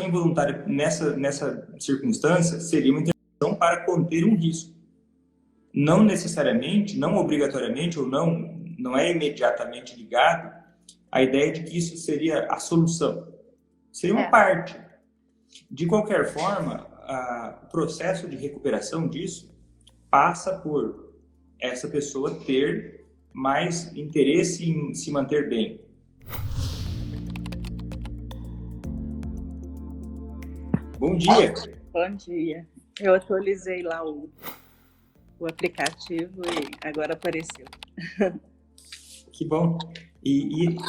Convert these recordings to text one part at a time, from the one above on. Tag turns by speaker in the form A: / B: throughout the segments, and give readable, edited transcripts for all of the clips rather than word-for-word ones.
A: involuntária nessa circunstância seria uma intervenção para conter um risco. Não necessariamente, não obrigatoriamente, ou não é imediatamente ligado à ideia de que isso seria a solução. Seria uma parte. De qualquer forma, o processo de recuperação disso passa por essa pessoa ter mais interesse em se manter bem. Bom dia!
B: Bom dia. Eu atualizei lá o aplicativo e agora apareceu.
A: Que bom.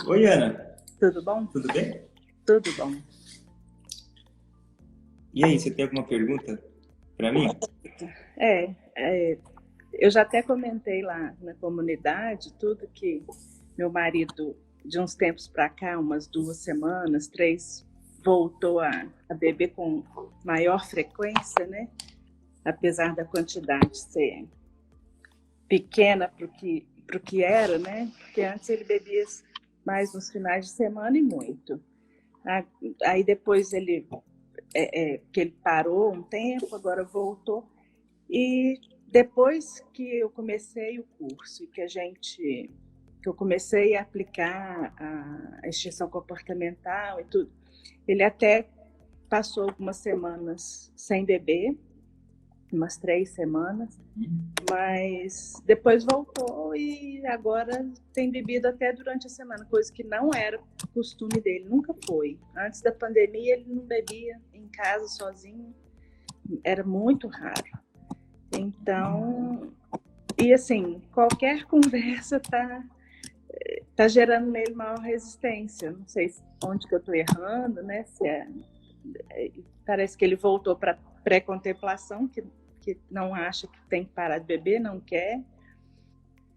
A: Oi, Ana.
B: Tudo bom?
A: Tudo bem?
B: Tudo bom.
A: E aí, você tem alguma pergunta para mim?
B: Eu já até comentei lá na comunidade tudo que meu marido, de uns tempos para cá, umas 2 semanas, 3, voltou a beber com maior frequência, né? Apesar da quantidade ser pequena para o que era, né? Porque antes ele bebia mais nos finais de semana e muito. Aí depois que ele parou um tempo, agora voltou. E depois que eu comecei o curso e que eu comecei a aplicar a extinção comportamental e tudo, ele até passou algumas semanas sem beber, umas 3 semanas, mas depois voltou e agora tem bebido até durante a semana, coisa que não era costume dele, nunca foi. Antes da pandemia ele não bebia em casa sozinho, era muito raro. Então, e assim, qualquer conversa tá gerando nele maior resistência. Não sei onde que eu estou errando, né? Parece que ele voltou para pré-contemplação, que não acha que tem que parar de beber, não quer.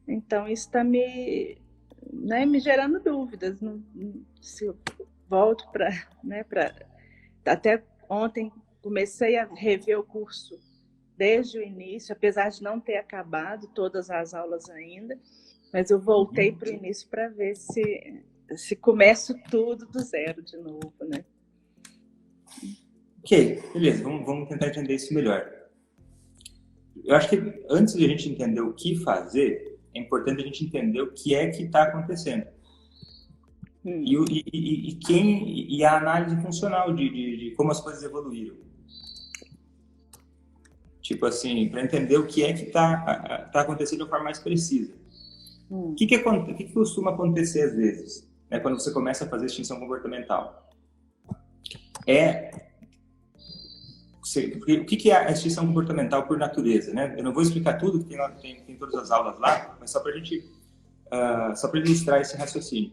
B: Então, isso está me gerando dúvidas. Se eu volto para... Até ontem comecei a rever o curso desde o início, apesar de não ter acabado todas as aulas ainda, mas eu voltei para o início para ver se começo tudo do zero de novo, né?
A: Ok, beleza, vamos tentar entender isso melhor. Eu acho que antes de a gente entender o que fazer, é importante a gente entender o que é que está acontecendo. E a análise funcional de como as coisas evoluíram. Tipo assim, para entender o que é que tá acontecendo de uma forma mais precisa. O que costuma acontecer às vezes, né, quando você começa a fazer extinção comportamental? O que é a extinção comportamental por natureza, né? Eu não vou explicar tudo, porque tem todas as aulas lá, mas só para ilustrar esse raciocínio.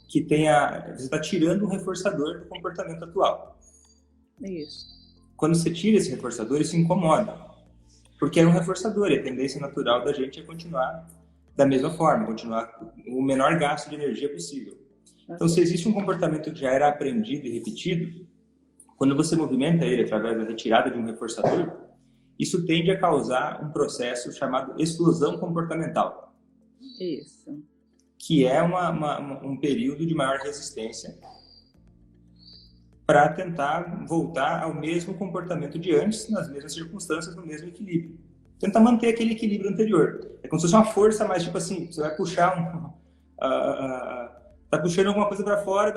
A: Você está tirando um reforçador do comportamento atual.
B: Isso.
A: Quando você tira esse reforçador, isso incomoda. Porque é um reforçador, e a tendência natural da gente é continuar da mesma forma, continuar com o menor gasto de energia possível. Então, se existe um comportamento que já era aprendido e repetido, quando você movimenta ele através da retirada de um reforçador, isso tende a causar um processo chamado explosão comportamental.
B: Isso.
A: Que é um período de maior resistência para tentar voltar ao mesmo comportamento de antes, nas mesmas circunstâncias, no mesmo equilíbrio. Tenta manter aquele equilíbrio anterior. É como se fosse uma força, mas tipo assim, você vai puxar tá puxando alguma coisa para fora,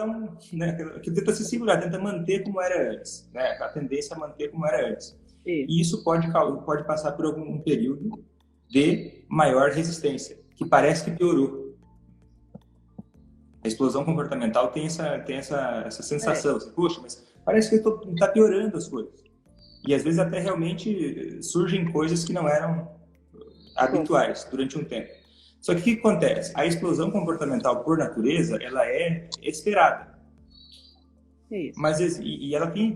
A: que tenta se segurar, tenta manter como era antes, né? A tendência é manter como era antes. E isso pode passar por algum período de maior resistência, que parece que piorou. A explosão comportamental tem essa sensação. Assim, poxa, mas parece que está piorando as coisas. E às vezes até realmente surgem coisas que não eram habituais durante um tempo. Só que o que acontece? A explosão comportamental, por natureza, ela é esperada.
B: Isso.
A: Mas, e ela tem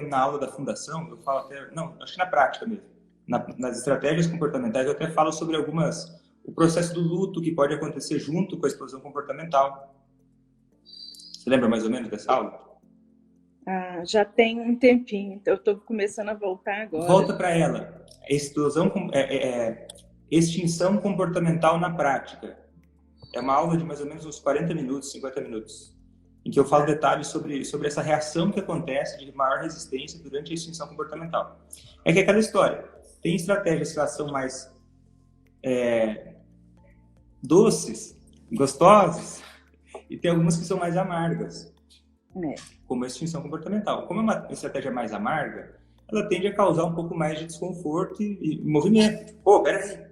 A: na aula da fundação, eu falo até... Não, acho que na prática mesmo. Nas estratégias comportamentais, eu até falo sobre o processo do luto que pode acontecer junto com a explosão comportamental. Você lembra mais ou menos dessa aula?
B: Já tem um tempinho, então eu estou começando a voltar agora.
A: Volta para ela. Extinção comportamental na prática. É uma aula de mais ou menos uns 40 minutos, 50 minutos. em que eu falo detalhes sobre essa reação que acontece de maior resistência durante a extinção comportamental. É que é aquela história, tem estratégias que são mais doces, gostosas, e tem algumas que são mais amargas, como a extinção comportamental. Como é uma estratégia mais amarga, ela tende a causar um pouco mais de desconforto e movimento. Tipo, pô, peraí.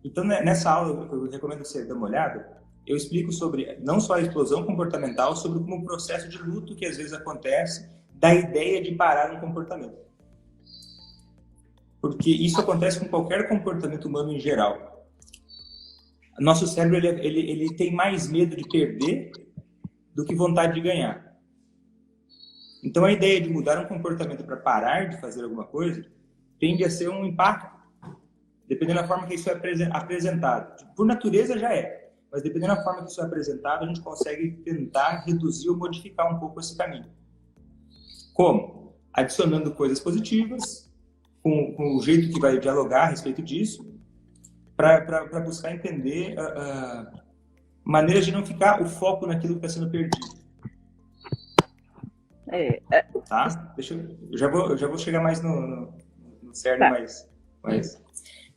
A: Então, nessa aula, eu recomendo que você dê uma olhada, eu explico sobre não só a explosão comportamental, sobre como o processo de luto que às vezes acontece da ideia de parar um comportamento. Porque isso acontece com qualquer comportamento humano em geral. Nosso cérebro ele tem mais medo de perder do que vontade de ganhar. Então, a ideia de mudar um comportamento para parar de fazer alguma coisa tende a ser um impacto, dependendo da forma que isso é apresentado. Por natureza já é, mas dependendo da forma que isso é apresentado, a gente consegue tentar reduzir ou modificar um pouco esse caminho. Como? Adicionando coisas positivas, com o jeito que vai dialogar a respeito disso, para buscar entender maneiras de não ficar o foco naquilo que está sendo perdido. Tá? Eu já vou chegar mais no cerne, mas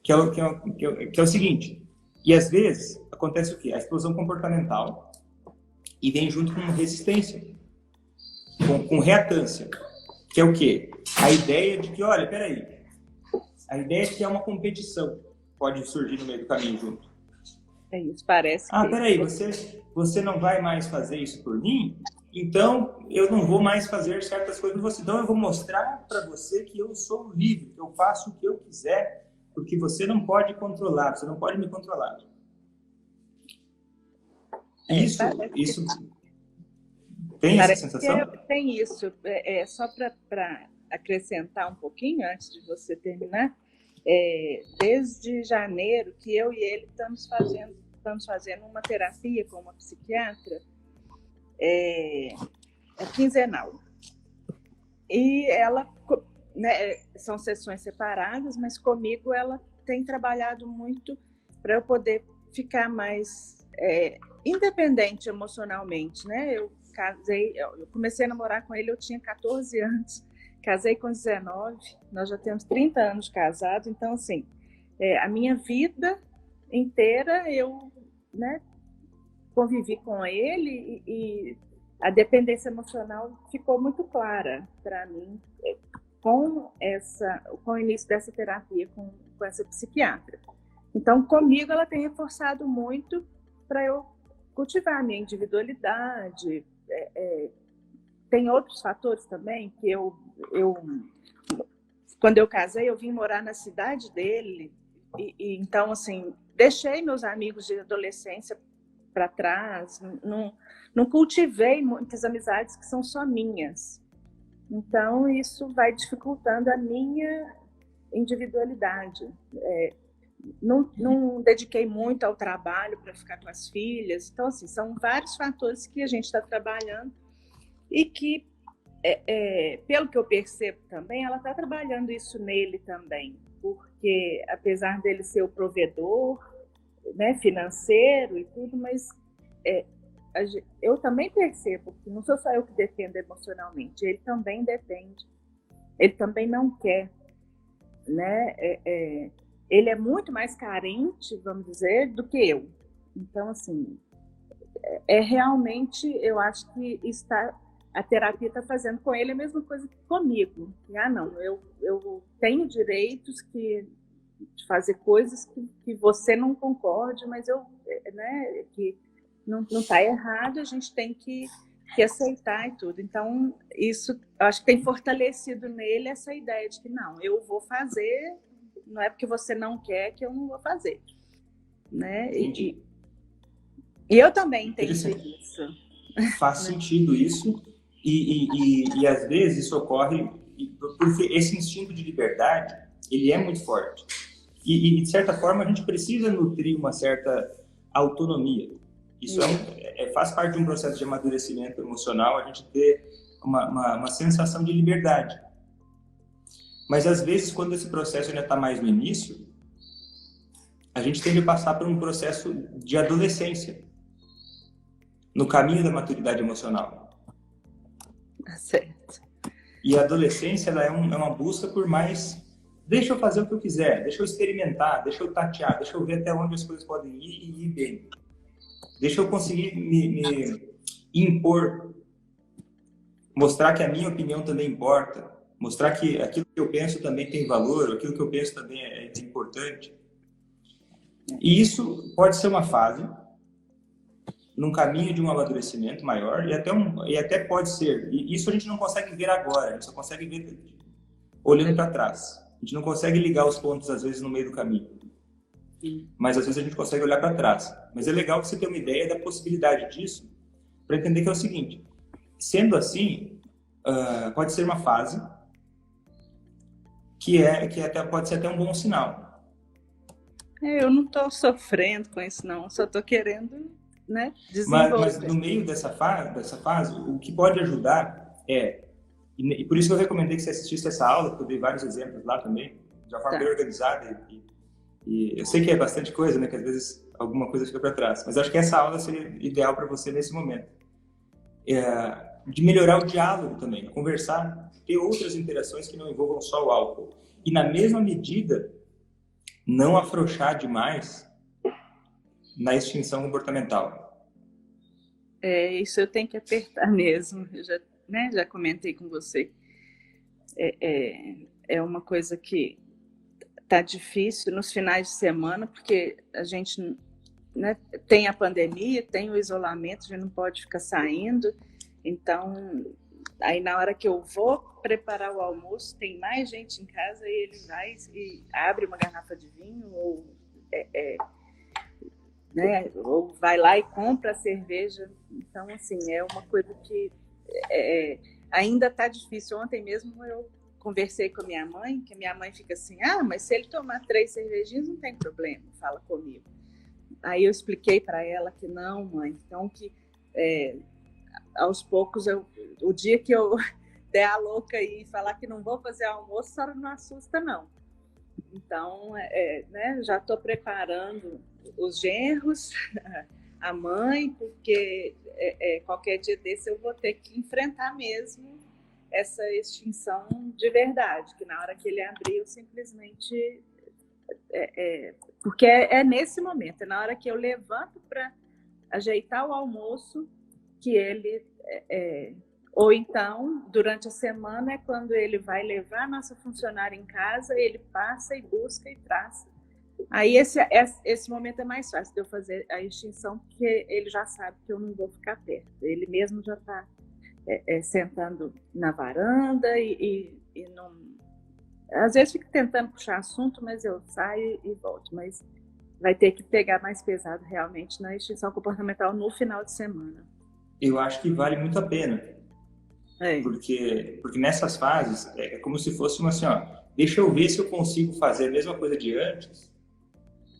A: que é o seguinte, e às vezes acontece o quê? A explosão comportamental e vem junto com resistência, com reatância, que é o quê? A ideia de que, olha, peraí, a ideia de que é uma competição pode surgir no meio do caminho junto.
B: É isso, parece que...
A: peraí, você não vai mais fazer isso por mim? Então, eu não vou mais fazer certas coisas por você. Então, eu vou mostrar para você que eu sou livre, que eu faço o que eu quiser, porque você não pode controlar, você não pode me controlar. Isso tem essa sensação?
B: Tem isso. Só para acrescentar um pouquinho, antes de você terminar, desde janeiro que eu e ele estamos fazendo uma terapia com uma psiquiatra quinzenal. E ela, né, são sessões separadas, mas comigo ela tem trabalhado muito para eu poder ficar mais independente emocionalmente, né? Eu comecei a namorar com ele, eu tinha 14 anos, casei com 19, nós já temos 30 anos de casado, então, assim, a minha vida inteira eu, né, convivi com ele e a dependência emocional ficou muito clara para mim com o início dessa terapia com essa psiquiatra. Então, comigo ela tem reforçado muito para eu cultivar a minha individualidade. Tem outros fatores também que quando eu casei, eu vim morar na cidade dele e então, assim, deixei meus amigos de adolescência para trás, não cultivei muitas amizades que são só minhas. Então, isso vai dificultando a minha individualidade. Não dediquei muito ao trabalho para ficar com as filhas. Então, assim, são vários fatores que a gente está trabalhando e que, pelo que eu percebo também, ela está trabalhando isso nele também, porque apesar dele ser o provedor, né, financeiro e tudo, mas eu também percebo que não sou só eu que dependo emocionalmente, ele também depende, ele também não quer, né? Ele é muito mais carente, vamos dizer, do que eu. Então, assim, realmente, eu acho que a terapia está fazendo com ele a mesma coisa que comigo. Não, eu tenho direitos de fazer coisas que você não concorde, mas que não está errado, a gente tem que aceitar e tudo. Então, isso, eu acho que tem fortalecido nele essa ideia de que não, eu vou fazer, não é porque você não quer que eu não vou fazer. Né? E eu também entendi isso.
A: Faz sentido isso, e às vezes isso ocorre porque esse instinto de liberdade, ele é muito forte. E de certa forma, a gente precisa nutrir uma certa autonomia. Isso faz parte de um processo de amadurecimento emocional, a gente ter uma sensação de liberdade. Mas, às vezes, quando esse processo ainda está mais no início, a gente tem que passar por um processo de adolescência. no caminho da maturidade emocional.
B: Tá certo.
A: E a adolescência ela é uma busca por mais. Deixa eu fazer o que eu quiser, deixa eu experimentar, deixa eu tatear, deixa eu ver até onde as coisas podem ir e ir bem. Deixa eu conseguir me impor, mostrar que a minha opinião também importa, mostrar que aquilo que eu penso também tem valor, aquilo que eu penso também é importante. E isso pode ser uma fase, num caminho de um amadurecimento maior, e até pode ser. E isso a gente não consegue ver agora, a gente só consegue ver olhando para trás. A gente não consegue ligar os pontos, às vezes, no meio do caminho. Mas, às vezes, a gente consegue olhar para trás. Mas é legal que você tenha uma ideia da possibilidade disso, para entender que é o seguinte, sendo assim, pode ser uma fase que até, pode ser até um bom sinal.
B: Eu não estou sofrendo com isso, não. Só estou querendo, né, desenvolver.
A: Mas no meio dessa fase, o que pode ajudar e por isso que eu recomendei que você assistisse essa aula, porque eu dei vários exemplos lá também, de uma forma bem organizada. E eu sei que é bastante coisa, né, que às vezes alguma coisa fica para trás, mas acho que essa aula seria ideal para você nesse momento. De melhorar o diálogo também, conversar, ter outras interações que não envolvam só o álcool. E na mesma medida, não afrouxar demais na extinção comportamental.
B: Isso eu tenho que apertar mesmo. Eu já comentei com você. É uma coisa que tá difícil nos finais de semana, porque a gente, né, tem a pandemia, tem o isolamento, a gente não pode ficar saindo. Então, aí na hora que eu vou preparar o almoço, tem mais gente em casa e ele vai e abre uma garrafa de vinho ou né, ou vai lá e compra a cerveja. Então, assim, é uma coisa que ainda está difícil. Ontem mesmo eu conversei com a minha mãe, que a minha mãe fica assim, mas se ele tomar 3 cervejinhas não tem problema, fala comigo. Aí eu expliquei para ela que não, mãe, então que aos poucos, o dia que eu der a louca e falar que não vou fazer almoço, a senhora não assusta, não. Então, né, já estou preparando os genros, a mãe, porque qualquer dia desse eu vou ter que enfrentar mesmo essa extinção de verdade, que na hora que ele abrir eu simplesmente... porque é nesse momento, é na hora que eu levanto para ajeitar o almoço que ele... ou então, durante a semana, é quando ele vai levar a nossa funcionária em casa, ele passa e busca e traz. Aí esse momento é mais fácil de eu fazer a extinção, porque ele já sabe que eu não vou ficar perto. Ele mesmo já está sentando na varanda e não... Às vezes fico tentando puxar assunto, mas eu saio e volto. Mas vai ter que pegar mais pesado realmente na extinção comportamental no final de semana.
A: Eu acho que vale muito a pena. Porque nessas fases é como se fosse uma assim, deixa eu ver se eu consigo fazer a mesma coisa de antes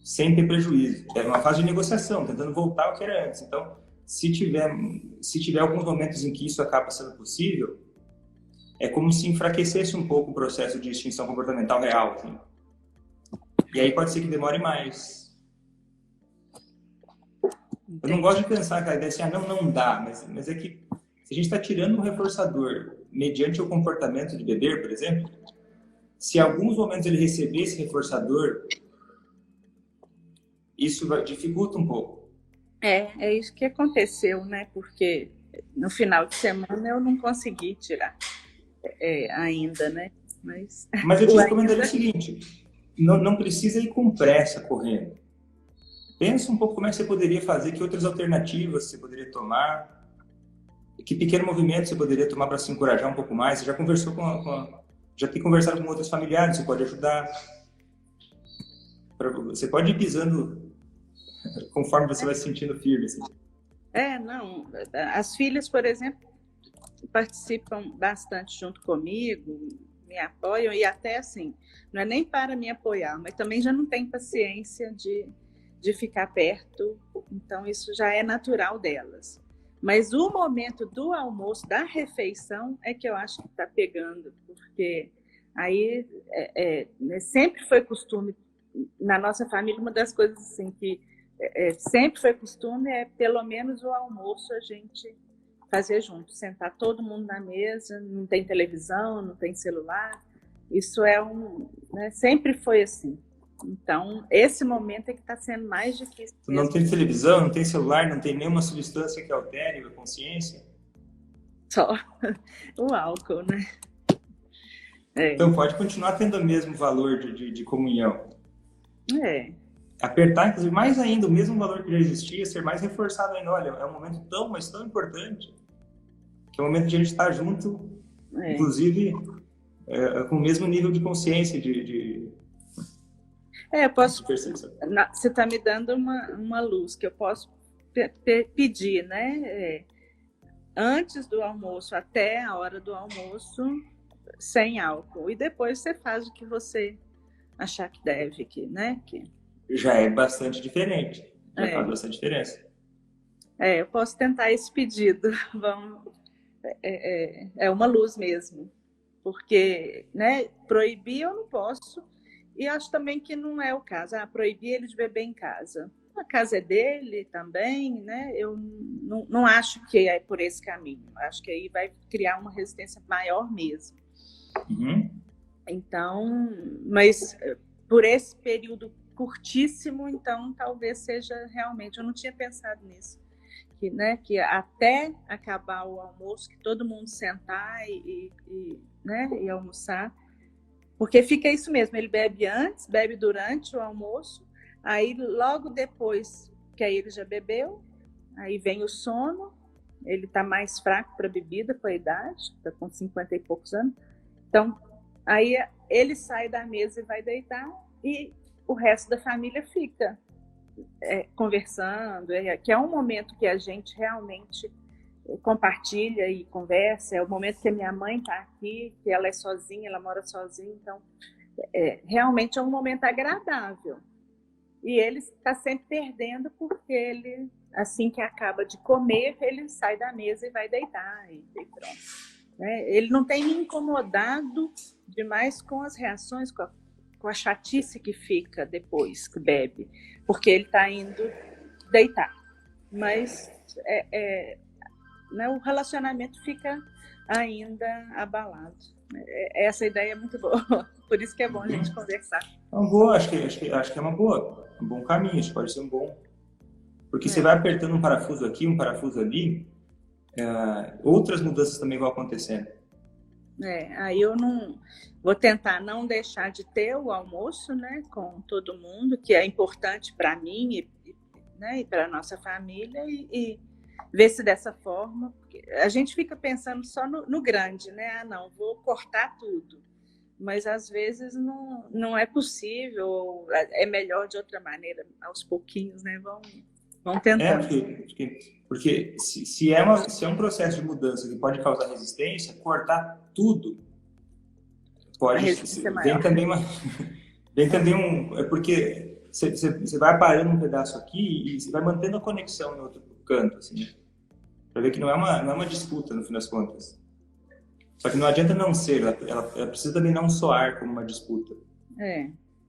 A: sem ter prejuízo. É uma fase de negociação, tentando voltar ao que era antes. Então, se tiver alguns momentos em que isso acaba sendo possível, é como se enfraquecesse um pouco o processo de extinção comportamental real. Assim. E aí pode ser que demore mais. Entendi. Eu não gosto de pensar que a ideia assim, não dá, mas é que se a gente está tirando um reforçador mediante o comportamento de beber, por exemplo, se em alguns momentos ele receber esse reforçador, isso dificulta um pouco. É
B: isso que aconteceu, né? Porque no final de semana eu não consegui tirar ainda, né? Mas
A: eu te recomendaria o seguinte, não precisa ir com pressa correndo. Pensa um pouco como é que você poderia fazer, que outras alternativas você poderia tomar, que pequeno movimento você poderia tomar para se encorajar um pouco mais. Você já conversou já tem conversado com outros familiares, você pode ajudar. Você pode ir pisando conforme você vai se sentindo firme. Assim.
B: Não. As filhas, por exemplo, participam bastante junto comigo, me apoiam e até assim, não é nem para me apoiar, mas também já não tem paciência de ficar perto, então isso já é natural delas. Mas o momento do almoço, da refeição, é que eu acho que está pegando, porque aí sempre foi costume, na nossa família, uma das coisas assim que sempre foi costume, pelo menos o almoço a gente fazer junto, sentar todo mundo na mesa, não tem televisão, não tem celular, isso né, sempre foi assim. Então, esse momento é que está sendo mais difícil mesmo.
A: Não tem televisão, não tem celular, não tem nenhuma substância que altere a consciência?
B: Só o álcool, né?
A: Então, pode continuar tendo o mesmo valor de comunhão. Apertar, inclusive, mais ainda, o mesmo valor que já existia, ser mais reforçado ainda. Olha, é um momento mas tão importante, que é o momento de a gente estar junto, inclusive, com o mesmo nível de consciência,
B: eu posso. Você está me dando uma luz que eu posso pedir, né? Antes do almoço, até a hora do almoço, sem álcool. E depois você faz o que você achar que deve, né?
A: Já é bastante diferente. Já faz bastante diferença.
B: Eu posso tentar esse pedido. É uma luz mesmo. Porque, né, proibir eu não posso. E acho também que não é o caso. Proibir ele de beber em casa. A casa é dele também, né? Eu não acho que é por esse caminho. Acho que aí vai criar uma resistência maior mesmo.
A: Uhum.
B: Então, mas por esse período curtíssimo, então talvez seja realmente, eu não tinha pensado nisso, que até acabar o almoço, que todo mundo sentar né, e almoçar, porque fica isso mesmo, ele bebe antes, bebe durante o almoço, aí logo depois que aí ele já bebeu, aí vem o sono, ele está mais fraco para bebida com a idade, está com 50 e poucos anos, então aí ele sai da mesa e vai deitar, e o resto da família fica conversando, que é um momento que a gente realmente compartilha e conversa, é o momento que a minha mãe está aqui, que ela é sozinha, ela mora sozinha, então realmente é um momento agradável. E ele está sempre perdendo porque ele, assim que acaba de comer, ele sai da mesa e vai deitar e pronto. Ele não tem me incomodado demais com as reações, com a chatice que fica depois que bebe, porque ele está indo deitar. Mas né, o relacionamento fica ainda abalado. Essa ideia é muito boa, por isso que é bom a gente conversar.
A: É uma boa, acho que é uma boa, um bom caminho, acho que pode ser um bom. Porque você vai apertando um parafuso aqui, um parafuso ali, outras mudanças também vão acontecendo.
B: Aí eu não vou tentar não deixar de ter o almoço, né, com todo mundo, que é importante para mim e para a nossa família, e ver se dessa forma, porque a gente fica pensando só no grande, né? Não, vou cortar tudo, mas às vezes não é possível, é melhor de outra maneira, aos pouquinhos, né? Vão tentando.
A: Porque se é um processo de mudança que pode causar resistência, cortar tudo pode. Vem também é porque você vai parando um pedaço aqui e você vai mantendo a conexão em outro canto, assim, para ver que não é uma disputa no fim das contas. Só que não adianta não ser, ela precisa também não soar como uma disputa.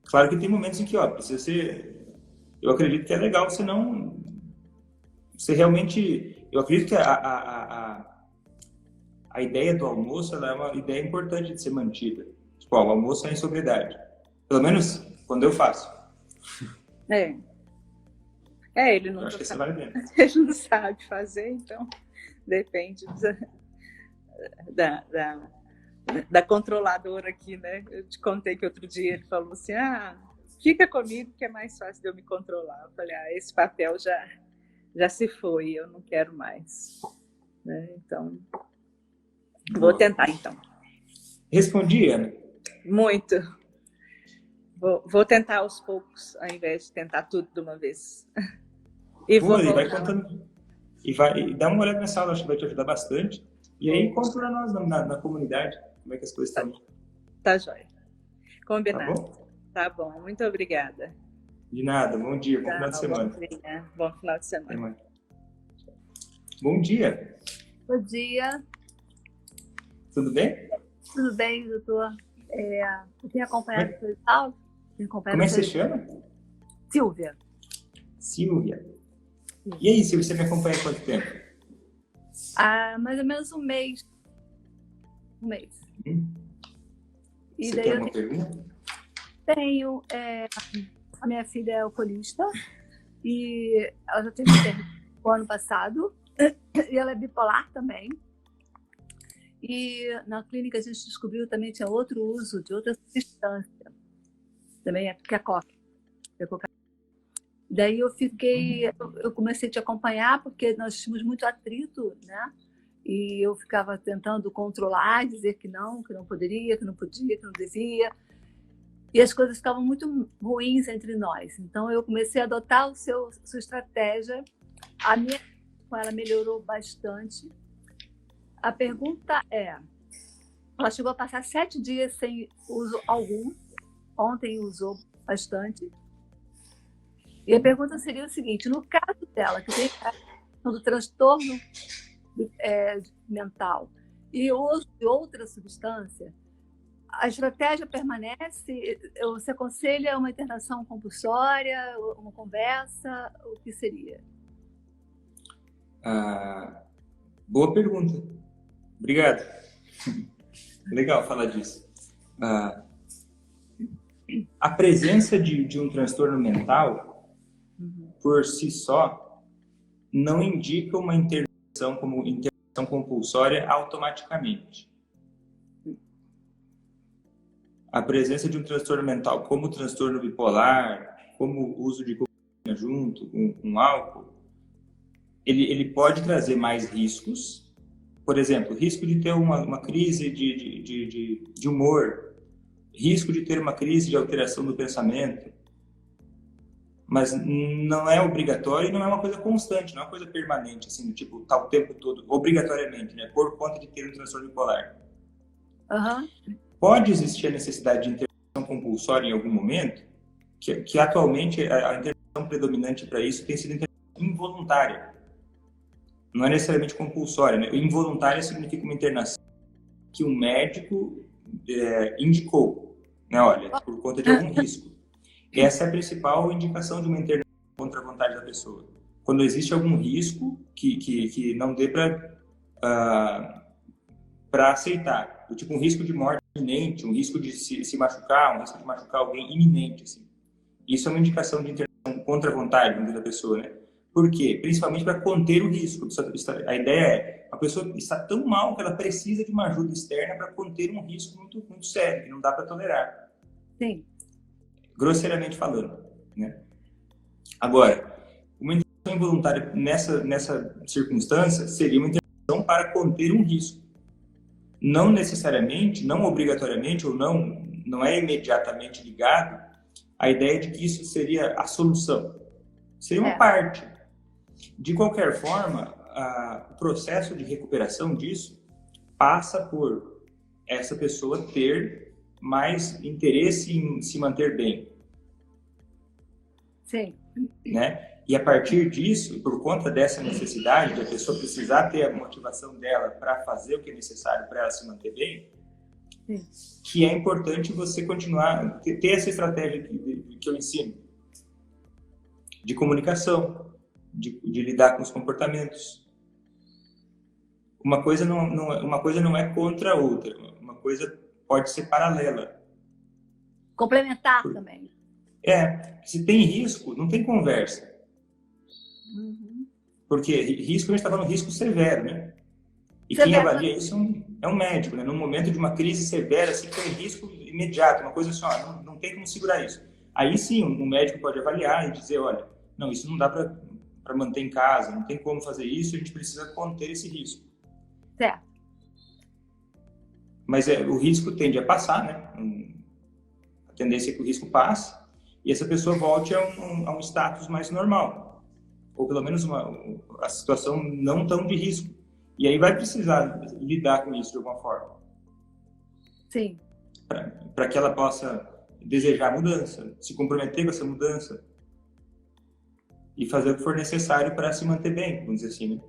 A: Claro que tem momentos em que precisa ser. Eu acredito que é legal você não. Você realmente. Eu acredito que a ideia do almoço ela é uma ideia importante de ser mantida. Tipo, o almoço é em sobriedade. Pelo menos quando eu faço.
B: Ele não, ele não sabe fazer, então depende da controladora aqui, né? Eu te contei que outro dia ele falou assim, fica comigo que é mais fácil de eu me controlar. Eu falei, esse papel já se foi, eu não quero mais. Né? Então, vou tentar, então.
A: Respondi, Ana?
B: Muito. Vou tentar aos poucos, ao invés de tentar tudo de uma vez.
A: E vai contando. E dá uma olhada nessa aula, acho que vai te ajudar bastante. E aí, conta para nós na comunidade como é que as coisas estão.
B: Tá joia. Combinado.
A: Tá bom?
B: Tá bom, muito obrigada.
A: De nada, bom dia, bom final de semana.
B: Bom final de semana.
A: Bom dia.
C: Bom dia.
A: Tudo bem?
C: Tudo bem, doutor. Eu tenho acompanhado o seu estado.
A: Como é que você chama?
C: Silvia.
A: Silvia. E aí, Silvia, você me acompanha há quanto tempo?
C: Há mais ou menos um mês. E
A: Você
C: daí
A: tem
C: eu
A: alguma pergunta?
C: tenho... a minha filha é alcoolista e ela já teve o ano passado e ela é bipolar também. E na clínica a gente descobriu também tinha outro uso de outra substância. Também é que é coca. Daí eu comecei a te acompanhar porque nós tínhamos muito atrito, né? E eu ficava tentando controlar, dizer que não poderia, que não podia, que não devia. E as coisas ficavam muito ruins entre nós. Então eu comecei a adotar sua estratégia. A minha com ela melhorou bastante. A pergunta é, ela chegou a passar 7 dias sem uso algum. Ontem usou bastante. E a pergunta seria o seguinte, no caso dela, que tem a questão do transtorno mental e o uso de outra substância, a estratégia permanece? Você aconselha uma internação compulsória, uma conversa? O que seria?
A: Boa pergunta. Obrigado. Legal falar disso. A presença de um transtorno mental, por si só, não indica uma internação como internação compulsória automaticamente. A presença de um transtorno mental, como o transtorno bipolar, como o uso de cocaína junto com álcool, ele pode trazer mais riscos. Por exemplo, risco de ter uma crise de humor, risco de ter uma crise de alteração do pensamento. Mas não é obrigatório e não é uma coisa constante, não é uma coisa permanente, assim, tipo, tá o tempo todo, obrigatoriamente, né? Por conta de ter um transtorno bipolar. Pode existir a necessidade de intervenção compulsória em algum momento, que atualmente a intervenção predominante para isso tem sido intervenção involuntária. Não é necessariamente compulsória, né? Involuntária significa uma internação que um médico indicou, né? Olha, por conta de algum risco. Essa é a principal indicação de uma internação contra a vontade da pessoa. Quando existe algum risco que não dê para aceitar. Tipo, um risco de morte iminente, um risco de se machucar, um risco de machucar alguém iminente. Assim. Isso é uma indicação de internação contra a vontade da pessoa, né? Por quê? Principalmente para conter o risco. A ideia é, a pessoa está tão mal que ela precisa de uma ajuda externa para conter um risco muito, muito sério, que não dá para tolerar.
C: Sim.
A: Grosseiramente falando, né? Agora, uma intervenção involuntária nessa circunstância seria uma intervenção para conter um risco. Não necessariamente, não obrigatoriamente, ou não é imediatamente ligado à ideia de que isso seria a solução. Seria uma parte. De qualquer forma, o processo de recuperação disso passa por essa pessoa ter mais interesse em se manter bem.
C: Sim.
A: Né? E a partir disso, por conta dessa necessidade de a pessoa precisar ter a motivação dela para fazer o que é necessário para ela se manter bem,
C: sim,
A: que é importante você continuar, ter essa estratégia que eu ensino, de comunicação, de lidar com os comportamentos. Uma coisa não é contra a outra, uma coisa pode ser paralela.
C: Complementar também.
A: Se tem risco, não tem conversa. Porque risco, a gente está falando risco severo, né? E quem avalia isso é um médico, né? No momento de uma crise severa, assim, tem risco imediato, uma coisa assim, ó, não tem como segurar isso. Aí sim, um médico pode avaliar e dizer, olha, não, isso não dá para manter em casa, não tem como fazer isso, a gente precisa conter esse risco.
C: Certo.
A: Mas o risco tende a passar, né? A tendência é que o risco passe e essa pessoa volte a um status mais normal. Ou pelo menos a situação não tão de risco. E aí vai precisar lidar com isso de alguma forma.
C: Sim.
A: Para que ela possa desejar mudança, se comprometer com essa mudança e fazer o que for necessário para se manter bem, vamos dizer assim, né?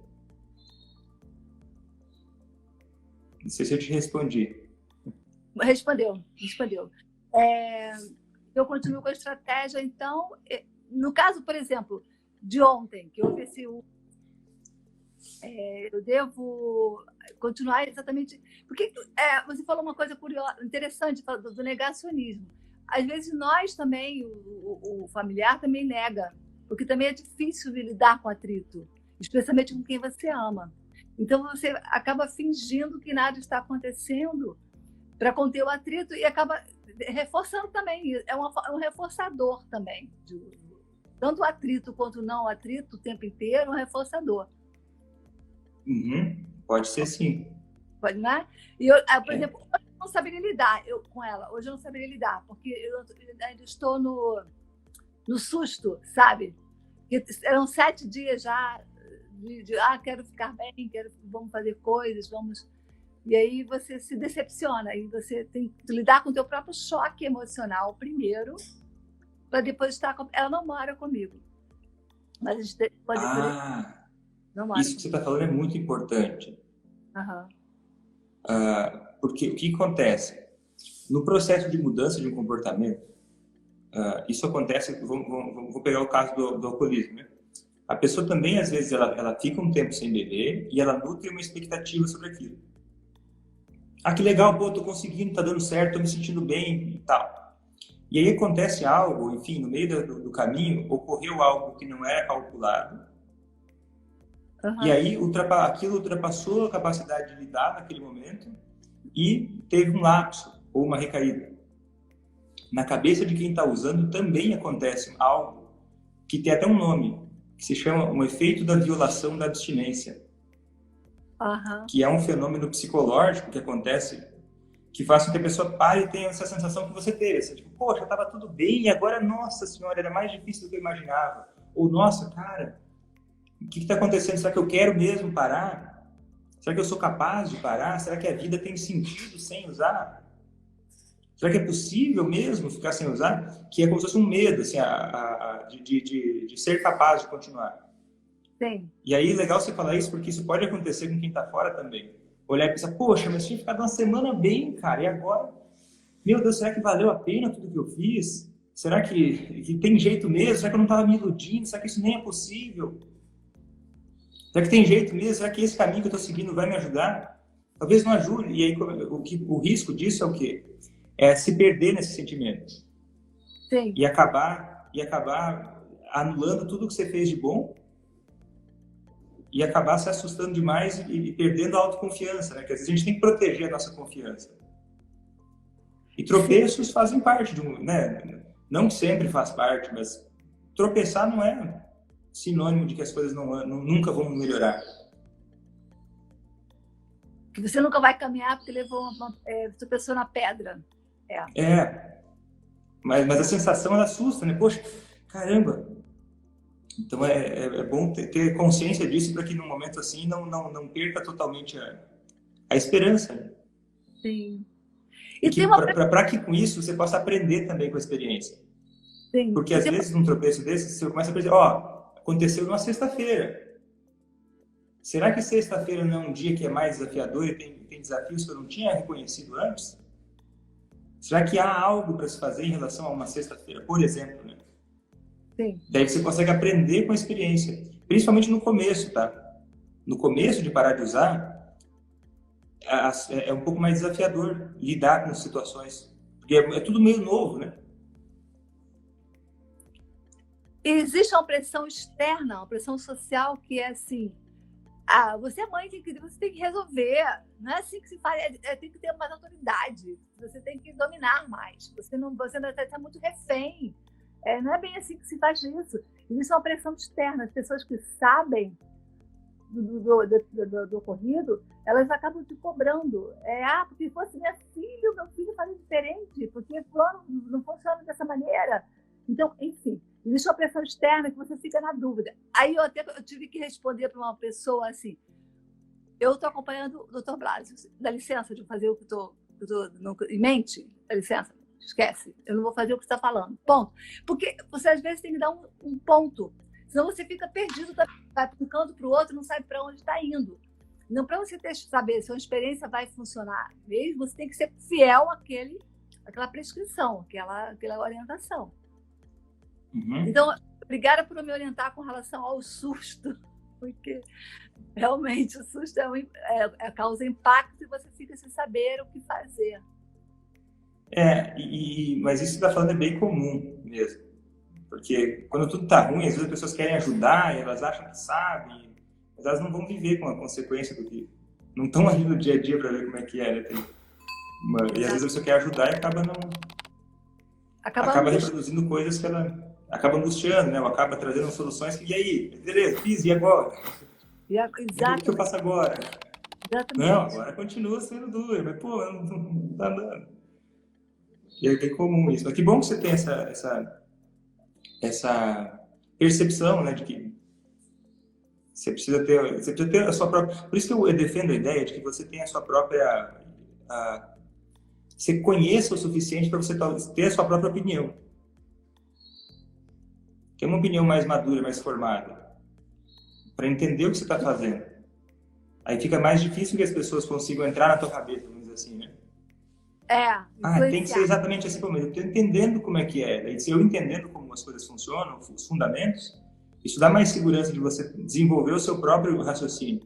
A: Não sei se eu te respondi.
C: Respondeu. Eu continuo com a estratégia, então, no caso, por exemplo, de ontem, que houve esse... eu devo continuar exatamente... Porque você falou uma coisa curiosa, interessante, do negacionismo. Às vezes nós também, o familiar também nega, porque também é difícil de lidar com atrito, especialmente com quem você ama. Então você acaba fingindo que nada está acontecendo para conter o atrito e acaba reforçando também. É um reforçador também. Tanto o atrito quanto o não atrito o tempo inteiro é um reforçador.
A: Uhum. Pode ser sim.
C: Pode, né? E eu, por exemplo, hoje eu não saberia lidar com ela. Hoje eu não saberia lidar, porque eu ainda estou no susto, sabe? Eram 7 dias já quero ficar bem, vamos fazer coisas, vamos... E aí você se decepciona, e você tem que lidar com o teu próprio choque emocional primeiro, para depois estar com... Ela não mora comigo, mas a gente pode... não mora
A: isso que você está falando é muito importante.
C: Uhum.
A: Porque o que acontece? No processo de mudança de um comportamento, isso acontece... Vou pegar o caso do alcoolismo, né? A pessoa também, às vezes, ela fica um tempo sem beber e ela nutre uma expectativa sobre aquilo. Que legal, pô, tô conseguindo, tá dando certo, tô me sentindo bem e tal. E aí acontece algo, enfim, no meio do caminho, ocorreu algo que não era calculado. Uhum. E aí aquilo ultrapassou a capacidade de lidar naquele momento e teve um lapso ou uma recaída. Na cabeça de quem está usando também acontece algo que tem até um nome, que se chama um efeito da violação da abstinência.
C: Uhum.
A: Que é um fenômeno psicológico que acontece, que faz com que a pessoa pare e tenha essa sensação que você teve. Assim, tipo, poxa, estava tudo bem e agora, nossa senhora, era mais difícil do que eu imaginava. Ou, nossa, cara, o que está acontecendo? Será que eu quero mesmo parar? Será que eu sou capaz de parar? Será que a vida tem sentido sem usar? Será que é possível mesmo ficar sem usar? Que é como se fosse um medo, assim, de ser capaz de continuar.
C: Sim.
A: E aí, legal você falar isso, porque isso pode acontecer com quem está fora também. Olhar e pensar, poxa, mas tinha ficado uma semana bem, cara, e agora? Meu Deus, será que valeu a pena tudo que eu fiz? Será que tem jeito mesmo? Será que eu não estava me iludindo? Será que isso nem é possível? Será que tem jeito mesmo? Será que esse caminho que eu estou seguindo vai me ajudar? Talvez não ajude. E aí, o risco disso é o quê? É se perder nesse sentimento.
C: Sim.
A: E acabar anulando tudo que você fez de bom e acabar se assustando demais e perdendo a autoconfiança, né? Que às vezes a gente tem que proteger a nossa confiança. E tropeços fazem parte de um, né? Não sempre faz parte, mas tropeçar não é sinônimo de que as coisas nunca vão melhorar.
C: Que você nunca vai caminhar porque tropeçou na pedra.
A: Mas a sensação, ela assusta, né? Poxa, caramba! Então é bom ter consciência disso para que num momento assim não perca totalmente a esperança. Né?
C: Sim.
A: E para que com isso você possa aprender também com a experiência.
C: Sim.
A: Porque às vezes num tropeço desse você começa a perceber, aconteceu numa sexta-feira. Será que sexta-feira não é um dia que é mais desafiador e tem desafios que eu não tinha reconhecido antes? Será que há algo para se fazer em relação a uma sexta-feira, por exemplo, né?
C: Sim.
A: Daí você consegue aprender com a experiência, principalmente no começo, tá? No começo de parar de usar, é um pouco mais desafiador lidar com situações, porque é tudo meio novo, né?
C: Existe uma pressão externa, uma pressão social que é assim, você é mãe, você tem que resolver, não é assim que se faz, tem que ter mais autoridade, você tem que dominar mais, você está muito refém. Não é bem assim que se faz isso. Existe uma pressão externa. As pessoas que sabem do ocorrido, elas acabam te cobrando. Porque se fosse meu filho faria diferente, porque fulano não funciona dessa maneira. Então, enfim, existe uma pressão externa que você fica na dúvida. Aí eu tive que responder para uma pessoa assim, eu estou acompanhando o Dr. Blasio, dá licença de fazer o que eu estou em mente? Dá licença? Esquece, eu não vou fazer o que você está falando. Ponto. Porque você, às vezes, tem que dar um ponto. Senão você fica perdido, vai de um canto para o outro, não sabe para onde está indo. Não, para você saber se uma experiência vai funcionar mesmo, você tem que ser fiel àquela prescrição, aquela orientação.
A: Uhum.
C: Então, Obrigada por me orientar com relação ao susto, porque realmente o susto causa impacto e você fica sem saber o que fazer.
A: Mas isso que você está falando é bem comum mesmo. Porque quando tudo está ruim, às vezes as pessoas querem ajudar e elas acham que sabem, mas elas não vão viver com a consequência do que... Não estão ali no dia a dia para ver como é que é, né? E às vezes a pessoa quer ajudar e acaba reproduzindo coisas que ela acaba angustiando, né? Ou acaba trazendo soluções que, e aí? Beleza, fiz, e agora? O que eu faço agora?
C: Exatamente.
A: Não, agora continua sendo duro, mas pô, não tá dando. E é bem comum isso. Mas que bom que você tem essa percepção, né, de que você precisa ter a sua própria... Por isso que eu defendo a ideia de que você tem a sua própria... você conheça o suficiente para você ter a sua própria opinião. Ter uma opinião mais madura, mais formada, para entender o que você está fazendo. Aí fica mais difícil que as pessoas consigam entrar na tua cabeça, vamos dizer assim, né? Tem que ser exatamente assim como eu estou entendendo como é que é. Daí, se eu entendendo como as coisas funcionam, os fundamentos, isso dá mais segurança de você desenvolver o seu próprio raciocínio.